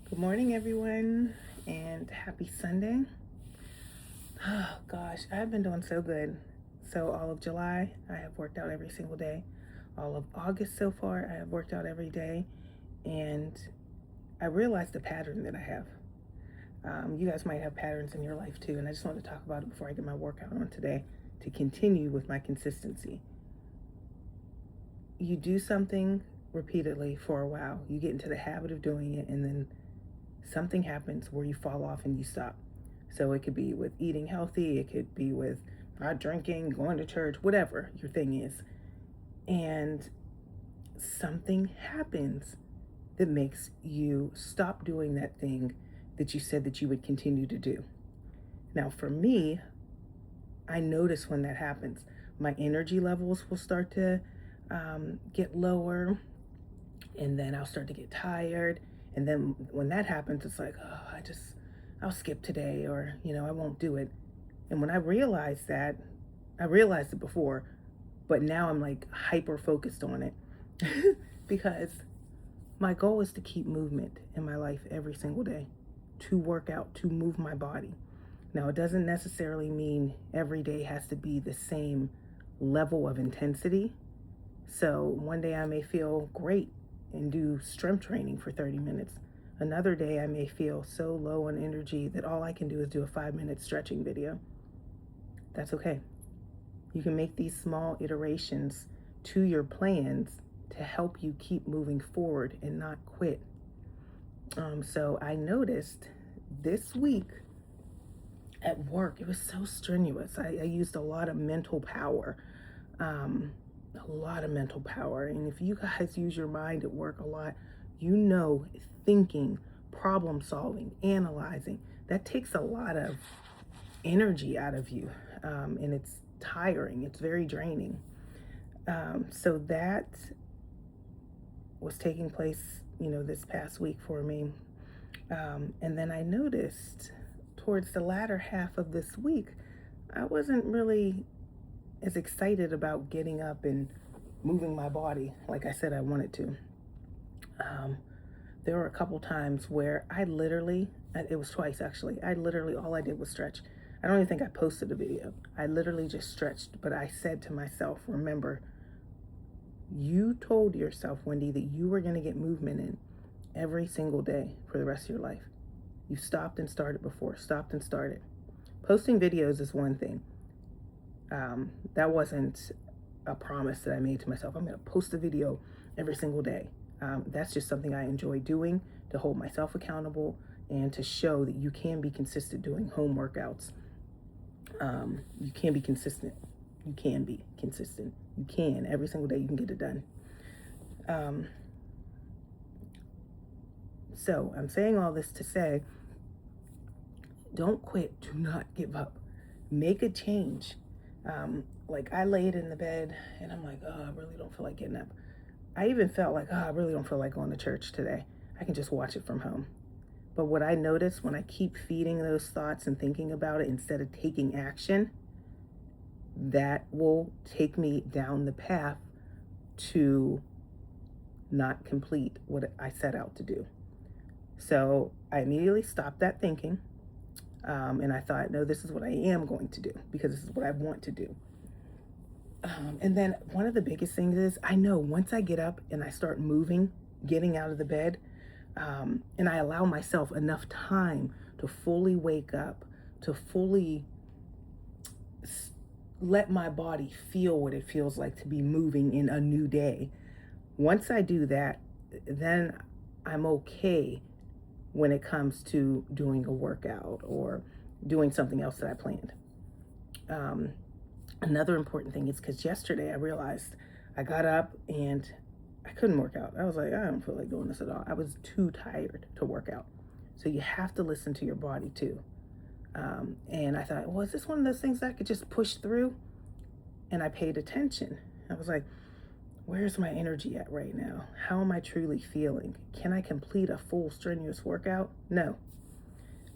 Good morning, everyone, and happy Sunday. Oh gosh, I've been doing so good. So, all of July, I have worked out every single day. All of August so far, I have worked out every day. And I realized the pattern that I have. You guys might have patterns in your life too. And I just want to talk about it before I get my workout on today to continue with my consistency. You do something repeatedly for a while, you get into the habit of doing it, and then something happens where you fall off and you stop. So it could be with eating healthy, it could be with not drinking, going to church, whatever your thing is. And something happens that makes you stop doing that thing that you said that you would continue to do. Now, for me, I notice when that happens, my energy levels will start to get lower, and then I'll start to get tired. And then when that happens, it's like, oh, I'll skip today, or, I won't do it. And when I realized that, I realized it before, but now I'm like hyper focused on it because my goal is to keep movement in my life every single day, to work out, to move my body. Now, it doesn't necessarily mean every day has to be the same level of intensity. So one day I may feel great and do strength training for 30 minutes. Another day I may feel so low on energy that all I can do is do a 5-minute stretching video. That's okay. You can make these small iterations to your plans to help you keep moving forward and not quit. So I noticed this week at work, it was so strenuous. I used a lot of mental power. A lot of mental power. And if you guys use your mind at work a lot, thinking, problem solving, analyzing, that takes a lot of energy out of you. And it's tiring, it's very draining. So that was taking place, this past week for me. And then I noticed towards the latter half of this week, I wasn't really as excited about getting up and moving my body like I said I wanted to. There were a couple times where it was twice actually, all I did was stretch. I don't even think I posted a video. I literally just stretched, but I said to myself, remember, you told yourself, Wendy, that you were going to get movement in every single day for the rest of your life. You stopped and started before, stopped and started. Posting videos is one thing. That wasn't a promise that I made to myself. I'm going to post a video every single day. That's just something I enjoy doing to hold myself accountable and to show that you can be consistent doing home workouts. You can be consistent. You can be consistent. You can. Every single day you can get it done. So I'm saying all this to say, don't quit. Do not give up. Make a change. Like I laid in the bed and I'm like, oh, I really don't feel like getting up. I even felt like, oh, I really don't feel like going to church today. I can just watch it from home. But what I notice when I keep feeding those thoughts and thinking about it instead of taking action, that will take me down the path to not complete what I set out to do. So I immediately stopped that thinking. And I thought, no, this is what I am going to do because this is what I want to do. And then one of the biggest things is I know once I get up and I start moving, getting out of the bed, and I allow myself enough time to fully wake up, to fully let my body feel what it feels like to be moving in a new day. Once I do that, then I'm okay when it comes to doing a workout or doing something else that I planned. Another important thing is because yesterday I realized I got up and I couldn't work out. I was like, I don't feel like doing this at all. I was too tired to work out. So you have to listen to your body too. And I thought, well, is this one of those things that I could just push through? And I paid attention. I was like, where's my energy at right now? How am I truly feeling? Can I complete a full strenuous workout? No.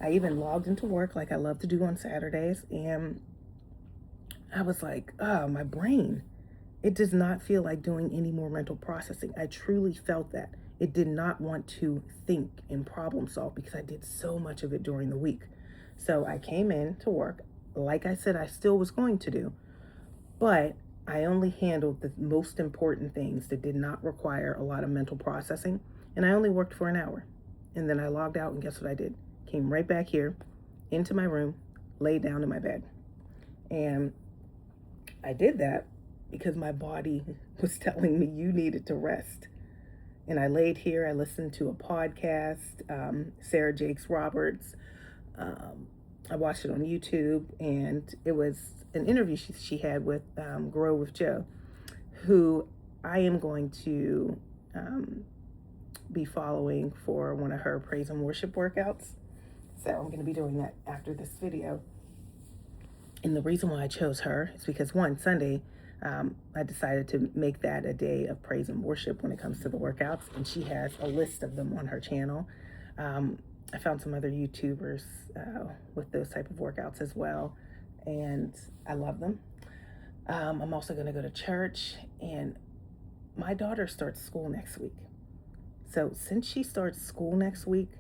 I even logged into work like I love to do on Saturdays, and I was like, oh, my brain, it does not feel like doing any more mental processing. I truly felt that. It did not want to think and problem solve because I did so much of it during the week. So I came in to work, like I said, I still was going to do, but I only handled the most important things that did not require a lot of mental processing. And I only worked for an hour. And then I logged out, and guess what I did? Came right back here into my room, laid down in my bed. And I did that because my body was telling me you needed to rest. And I laid here, I listened to a podcast, Sarah Jakes Roberts. I watched it on YouTube, and it was an interview she had with Grow with Joe, who I am going to be following for one of her praise and worship workouts. So I'm going to be doing that after this video. And the reason why I chose her is because one, Sunday, I decided to make that a day of praise and worship when it comes to the workouts. And she has a list of them on her channel. I found some other YouTubers with those type of workouts as well. And I love them. I'm also going to go to church. And my daughter starts school next week. So since she starts school next week,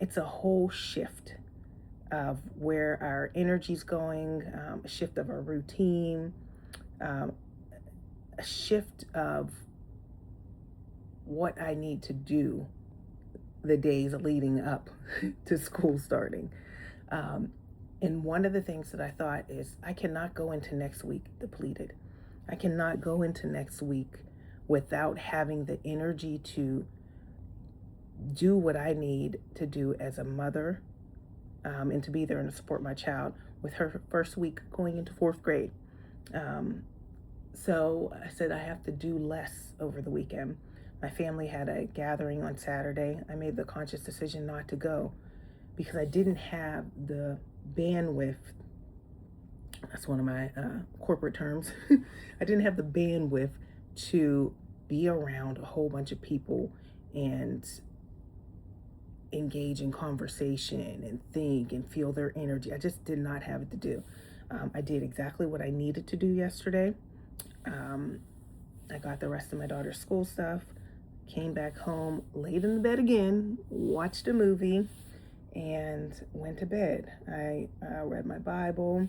it's a whole shift of where our energy's going, a shift of our routine, a shift of what I need to do the days leading up to school starting. And one of the things that I thought is I cannot go into next week depleted. I cannot go into next week without having the energy to do what I need to do as a mother, and to be there and to support my child with her first week going into 4th grade. So I said I have to do less over the weekend. My family had a gathering on Saturday. I made the conscious decision not to go because I didn't have the bandwidth. That's one of my corporate terms. I didn't have the bandwidth to be around a whole bunch of people and engage in conversation and think and feel their energy. I just did not have it to do. I did exactly what I needed to do yesterday. I got the rest of my daughter's school stuff, came back home, laid in the bed again, watched a movie, and went to bed. I read my Bible,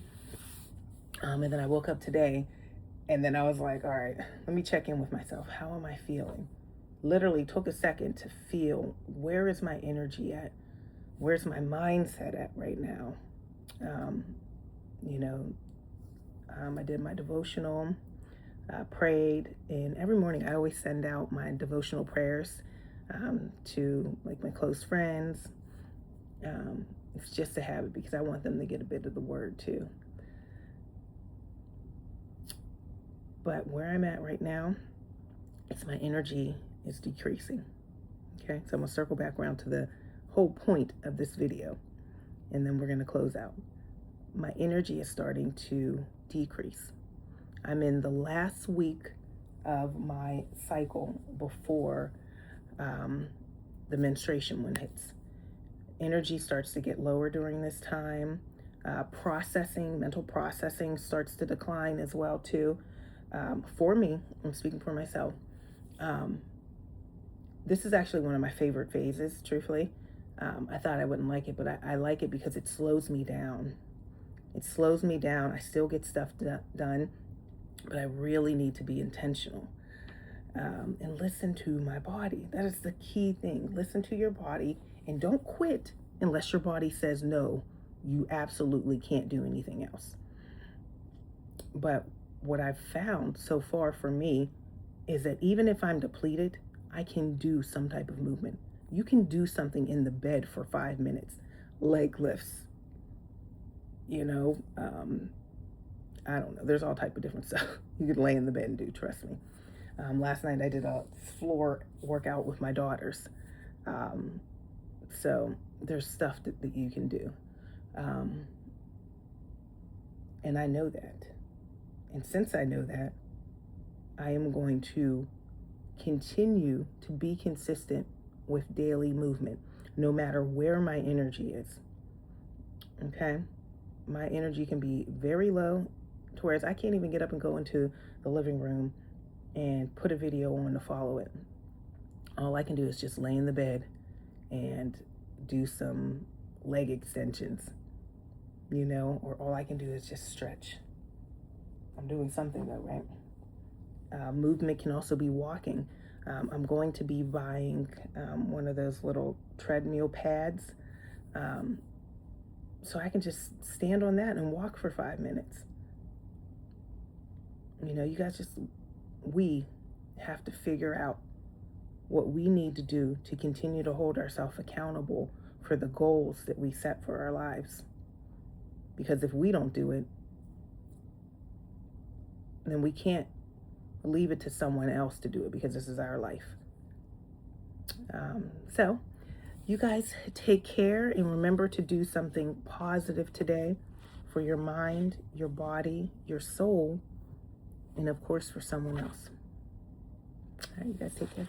and then I woke up today, and then I was like, all right, let me check in with myself. How am I feeling? Literally took a second to feel, where is my energy at? Where's my mindset at right now? I did my devotional, prayed, and every morning I always send out my devotional prayers to like my close friends. It's just a habit because I want them to get a bit of the word too. But where I'm at right now, it's my energy is decreasing. Okay, so I'm gonna circle back around to the whole point of this video, and then we're gonna close out. My energy is starting to decrease. I'm in the last week of my cycle before the menstruation one hits. Energy starts to get lower during this time. Mental processing starts to decline as well too. For me, I'm speaking for myself. This is actually one of my favorite phases, truthfully. I thought I wouldn't like it, but I like it because it slows me down. It slows me down. I still get stuff done, but I really need to be intentional and listen to my body. That is the key thing. Listen to your body and don't quit unless your body says no, you absolutely can't do anything else. But what I've found so far for me is that even if I'm depleted, I can do some type of movement. You can do something in the bed for 5 minutes, leg lifts, I don't know. There's all type of different stuff you could lay in the bed and do, trust me. Last night I did a floor workout with my daughters. So there's stuff that you can do. And I know that. And since I know that, I am going to continue to be consistent with daily movement, no matter where my energy is. Okay? My energy can be very low, to whereas I can't even get up and go into the living room and put a video on to follow it. all I can do is just lay in the bed and do some leg extensions, or all I can do is just stretch. I'm doing something though, right? Movement can also be walking. I'm going to be buying one of those little treadmill pads, so I can just stand on that and walk for 5 minutes. You guys we have to figure out what we need to do to continue to hold ourselves accountable for the goals that we set for our lives. Because if we don't do it, then we can't leave it to someone else to do it, because this is our life. So you guys take care, and remember to do something positive today for your mind, your body, your soul, and of course for someone else. All right, you guys take care.